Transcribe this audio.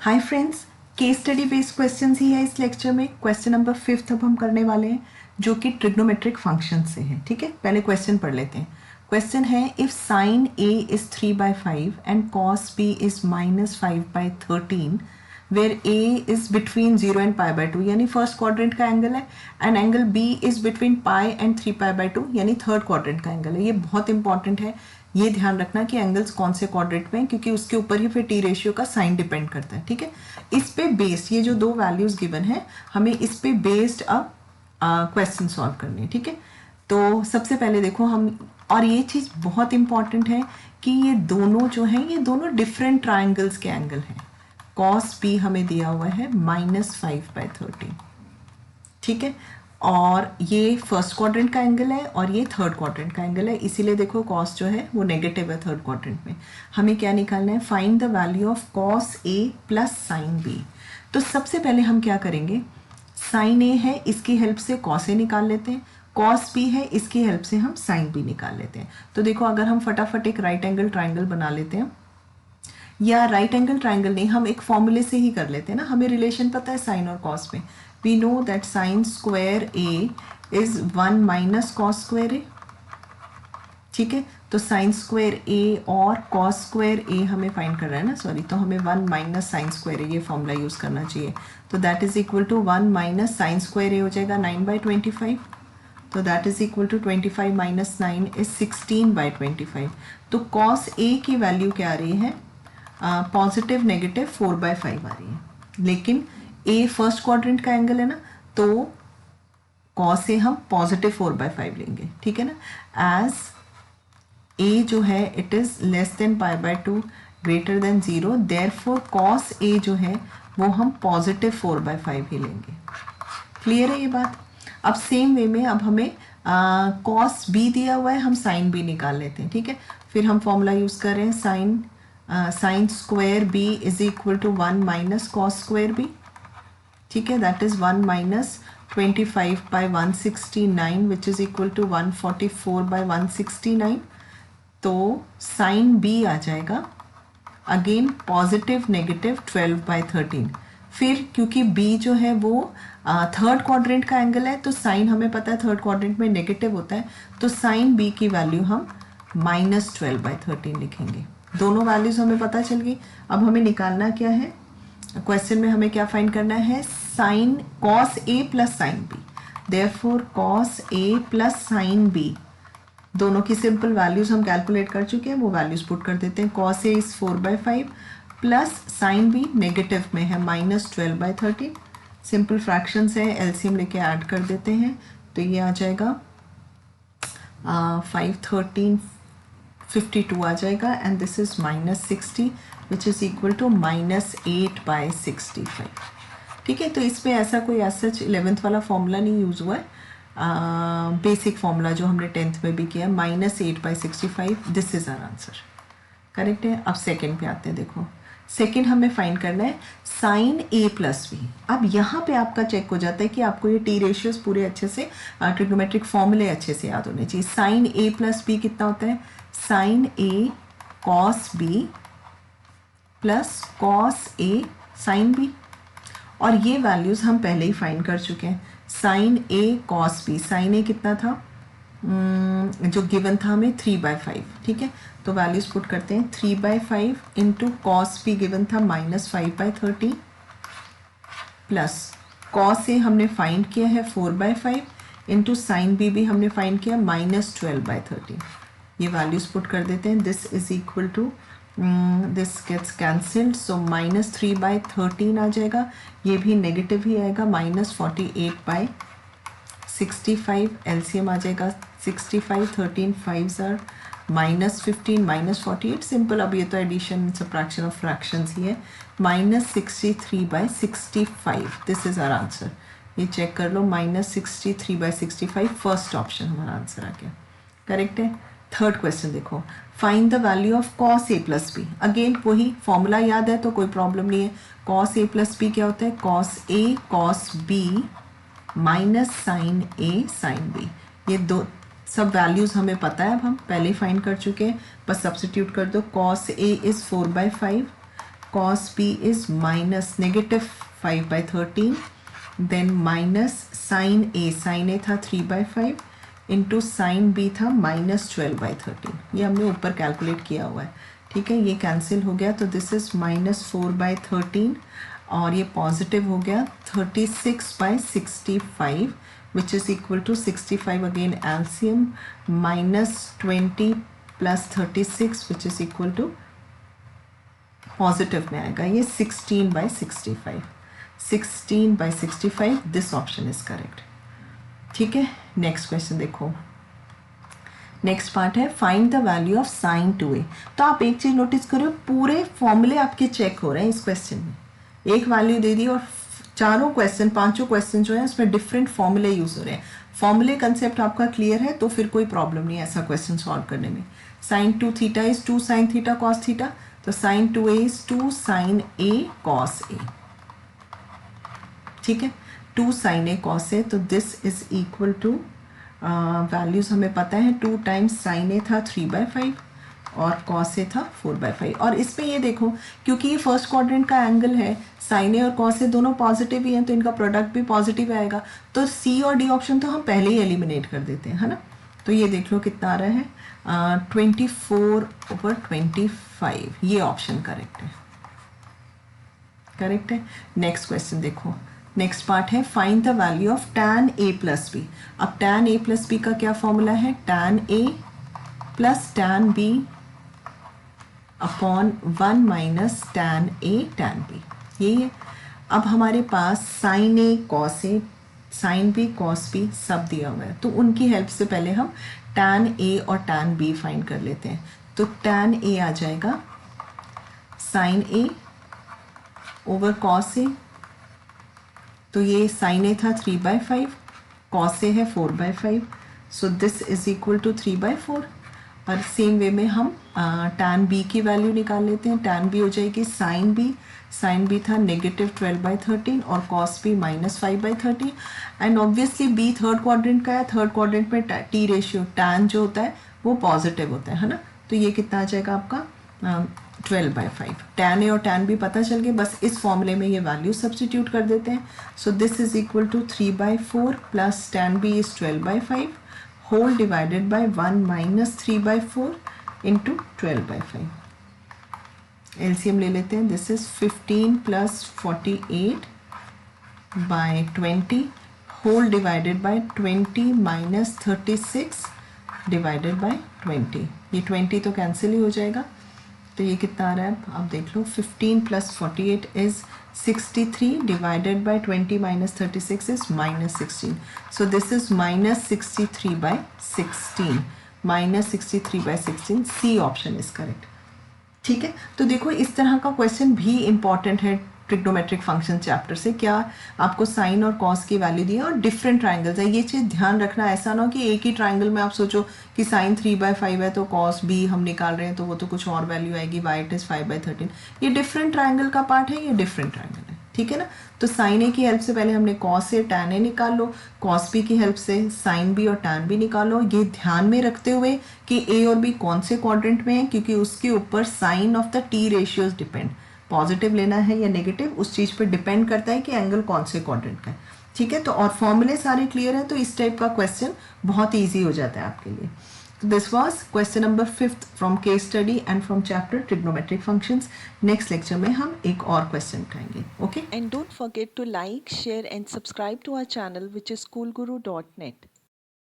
हाय friends, case study based questions ही है इस लेक्चर में। क्वेश्चन नंबर 5 अब हम करने वाले हैं जो कि ट्रिग्नोमेट्रिक फंक्शन से है। ठीक है, पहले क्वेश्चन पढ़ लेते हैं। क्वेश्चन है if sine A is 3/5 and cos B is -5/13 where A is between 0 and π/2 यानी फर्स्ट क्वाड्रेंट का एंगल है, and angle B is between pi and 3π/2 यानी थर्ड क्वाड्रेंट का एंगल है। ये बहुत इंपॉर्टेंट है, ये ध्यान रखना कि एंगल्स कौन से क्वाड्रेंट में हैं, क्योंकि उसके ऊपर ही फिर टी रेशियो का साइन डिपेंड करता है। ठीक है, इस पे बेस्ड ये जो दो वैल्यूज गिवन है, हमें इस पे बेस्ड अब क्वेश्चन सॉल्व करने हैं। ठीक है, तो सबसे पहले देखो हम, और ये चीज़ बहुत इंपॉर्टेंट है कि ये दोनों जो हैं ये दोनों डिफरेंट ट्राइंगल्स के एंगल हैं। कॉस बी हमें दिया हुआ है -5/13। ठीक है, और ये फर्स्ट क्वाड्रेंट का एंगल है और ये थर्ड क्वाड्रेंट का एंगल है, इसीलिए देखो कॉस जो है वो नेगेटिव है थर्ड क्वाड्रेंट में। हमें क्या निकालना है, find the value of cos A plus sine B. तो सबसे पहले हम क्या करेंगे, साइन ए है इसकी हेल्प से कॉस ए निकाल लेते हैं, कॉस बी है इसकी हेल्प से हम साइन बी निकाल लेते हैं। तो देखो अगर हम फटाफट एक राइट एंगल ट्राइंगल बना लेते हैं, या राइट एंगल ट्राइंगल नहीं, हम एक फॉर्मूले से ही कर लेते हैं ना, हमें रिलेशन पता है साइन और कॉस में। We know that sine square A is 1 minus cos square A. ठीक है, तो साइन स्क्वायर ए और कॉस स्क्वायर ए हमें फाइंड करना है ना, सॉरी, तो हमें 1 माइनस साइन स्क्वायर ए ये फॉर्मूला यूज करना चाहिए। तो that is equal to 1 minus sine square A हो जाएगा 9/25। तो that is equal to 25 minus 9 is 16/25। तो कॉस ए की वैल्यू क्या आ रही है, पॉजिटिव नेगेटिव 4/5 आ रही है, लेकिन ए फर्स्ट क्वाड्रेंट का एंगल है ना, तो कॉस ए हम पॉजिटिव 4/5 लेंगे। ठीक है ना, एज ए जो है it is less than π/2 greater than 0, therefore cos A जो है वो हम पॉजिटिव 4/5 ही लेंगे। क्लियर है ये बात। अब सेम वे में अब हमें कॉस बी दिया हुआ है, हम साइन बी निकाल लेते हैं। ठीक है, फिर हम फॉर्मूला यूज कर रहे हैं, sine square B is equal to 1 minus cos square B. ठीक है, that is 1 minus 25/169 which is equal to 144/169। तो साइन बी आ जाएगा अगेन पॉजिटिव नेगेटिव 12/13। फिर क्योंकि b जो है वो थर्ड क्वाड्रेंट का एंगल है, तो साइन हमें पता है थर्ड क्वाड्रेंट में नेगेटिव होता है, तो साइन b की वैल्यू हम -12/13 लिखेंगे। दोनों वैल्यूज हमें पता चल गई। अब हमें निकालना क्या है, क्वेश्चन में हमें क्या फाइंड करना है, sine cos A plus sine B. Therefore cos A plus sine B, दोनों की सिंपल वैल्यूज हम कैलकुलेट कर चुके हैं, वो वैल्यूज पुट कर देते हैं। Cos A is 4/5 plus sine B negative में है -12/13। सिंपल फ्रैक्शंस है, एलसीएम लेके ऐड कर देते हैं, तो ये आ जाएगा 5 13 52 आ जाएगा, and this is -60 which is equal to -8/65। ठीक है, तो इसमें ऐसा कोई सच 11th वाला फॉर्मूला नहीं यूज हुआ है, बेसिक फॉर्मूला जो हमने 10th में भी किया, -8/65। This is our answer, correct है। अब सेकंड पे आते हैं। देखो सेकंड हमें फाइंड करना है साइन ए प्लस बी। अब यहाँ पे आपका चेक हो जाता है कि आपको ये टी रेशियोज पूरे अच्छे से, ट्रिग्नोमेट्रिक फॉर्मूले अच्छे से याद होने चाहिए। साइन ए प्लस बी कितना होता है, sign A cos B plus cos A sine B, और ये वैल्यूज हम पहले ही फाइंड कर चुके हैं। Sign A cos B, sign ए कितना था, जो गिवन था हमें 3/5। ठीक है, तो वैल्यूज पुट करते हैं, 3/5 इंटू कॉस बी गिवन था -5/13 प्लस कॉस ए हमने फाइंड किया है 4/5 इंटू साइन बी भी हमने फाइंड किया -12/13। ये वैल्यूज पुट कर देते हैं, this is equal to this gets cancelled, so -3/13 आ जाएगा, ये भी नेगेटिव ही आएगा, -48/65। एलसीएम आ जाएगा 65, 13 5s आर -15 -48। सिंपल, अब ये तो एडिशन सब्ट्रैक्शन ऑफ फ्रैक्शंस ही है, -63/65। This is our answer. ये चेक कर लो, -63/65 फर्स्ट ऑप्शन हमारा आंसर आ गया, करेक्ट है। थर्ड क्वेश्चन देखो, find the value of cos A plus B. Again वही फॉर्मूला याद है तो कोई प्रॉब्लम नहीं है। कॉस ए प्लस बी क्या होता है, cos A cos B minus sine A sine B. ये दो सब वैल्यूज हमें पता है, अब हम पहले ही फाइंड कर चुके हैं, बस सब्स्टिट्यूट कर दो। Cos A is 4/5 cos b is minus negative 5/13, then minus sine A था 3/5 इंटू साइन बी था -12/13। ये हमने ऊपर कैलकुलेट किया हुआ है, ठीक है। ये कैंसिल हो गया तो दिस इज -4/13 और ये पॉजिटिव हो गया 36/65 which is equal to 65 again LCM -20 plus 36 which is equal to positive में आएगा ये 16/65। 16/65 दिस ऑप्शन इज करेक्ट, ठीक है। नेक्स्ट क्वेश्चन देखो, नेक्स्ट पार्ट है find the value of sine 2a। तो आप एक चीज नोटिस करो, पूरे फॉर्मूले आपके चेक हो रहे हैं इस क्वेश्चन में। एक वैल्यू दे दी और पांचों क्वेश्चन जो है उसमें डिफरेंट फॉर्मूले यूज हो रहे हैं। फॉर्मूले कंसेप्ट आपका क्लियर है तो फिर कोई प्रॉब्लम नहीं है ऐसा क्वेश्चन सॉल्व करने में। Sine 2 theta is 2 sine theta cos theta, तो sine 2a is 2 sine a cos a, ठीक है। 2 साइन ए कॉस ए, तो this is equal to values हमें पता है 2 टाइम्स साइन ए था 3/5 और कॉस ए था 4/5। और इसमें ये देखो क्योंकि ये फर्स्ट क्वाड्रेंट का एंगल है, साइन ए और कॉस ए दोनों पॉजिटिव ही हैं तो इनका प्रोडक्ट भी पॉजिटिव आएगा, तो सी और डी ऑप्शन तो हम पहले ही एलिमिनेट कर देते हैं, है ना। तो ये देख लो कितना आ रहा है 24/25, ये ऑप्शन करेक्ट है, करेक्ट है। नेक्स्ट क्वेश्चन देखो, नेक्स्ट पार्ट है find the value of tan a plus B. अब tan a प्लस बी का क्या फॉर्मूला है, tan a plus tan b upon 1 minus tan a tan b, यही है। अब हमारे पास sin a cos a sin b cos b सब दिया हुआ है, तो उनकी हेल्प से पहले हम tan a और tan b फाइंड कर लेते हैं। तो tan a आ जाएगा sin a over cos a, तो ये साइन ए था 3/5, कॉस ए है 4/5, so this is equal to 3/4। और सेम वे में हम tan b की वैल्यू निकाल लेते हैं। tan b हो जाएगी साइन b था -12/13 और cos b -5/13। And obviously b third quadrant का है, थर्ड क्वाड्रेंट में टी रेशियो tan जो होता है वो पॉजिटिव होता है ना, तो ये कितना आ जाएगा आपका 12/5। tan ए और tan b पता चल गए, बस इस फॉर्मूले में ये वैल्यू सब्स्टिट्यूट कर देते हैं। So this is equal to 3/4 plus tan b इज 12/5 whole divided by 1 minus 3/4 into 12/5। LCM ले लेते हैं, this is 15 plus 48/20 whole divided by 20 minus 36 divided by 20। ये 20 तो कैंसिल ही हो जाएगा, तो ये कितना आ रहा है आप देख लो, 15 plus 48 is 63 divided by 20 minus 36 is -16। So this is -63/16, -63/16, C option is correct, ठीक है। तो देखो इस तरह का क्वेश्चन भी इंपॉर्टेंट है ट्रिग्नोमेट्रिक फंक्शन चैप्टर से। क्या आपको साइन और कॉस की वैल्यू दी है और डिफरेंट ट्राइंगल्स है, ये चीज़ ध्यान रखना। ऐसा ना हो कि एक ही ट्राइंगल में आप सोचो कि साइन 3/5 है तो कॉस b हम निकाल रहे हैं तो वो तो कुछ और वैल्यू आएगी, y इट इज़ 5/13। ये डिफरेंट ट्राइंगल का पार्ट है, ये डिफरेंट ट्राइंगल है, ठीक है ना। तो साइन ए की हेल्प से पहले हमने कॉस से tan a निकाल लो, कॉस b की हेल्प से साइन b और tan b निकाल लो। ये ध्यान में रखते हुए कि a और b कौन से क्वाड्रेंट में है, क्योंकि उसके ऊपर sine of the T ratios depend, positive लेना है या नेगेटिव उस चीज़ पे डिपेंड करता है कि एंगल कौन से क्वाड्रेंट का है, ठीक है। तो और फॉर्मूले सारे क्लियर हैं तो इस टाइप का क्वेश्चन बहुत ईजी हो जाता है आपके लिए। This was question number 5 from case study and from chapter trigonometric functions. Next lecture में हम एक और क्वेश्चन उठाएंगे, okay. And don't forget to like, share and subscribe to our channel which is schoolguru.net।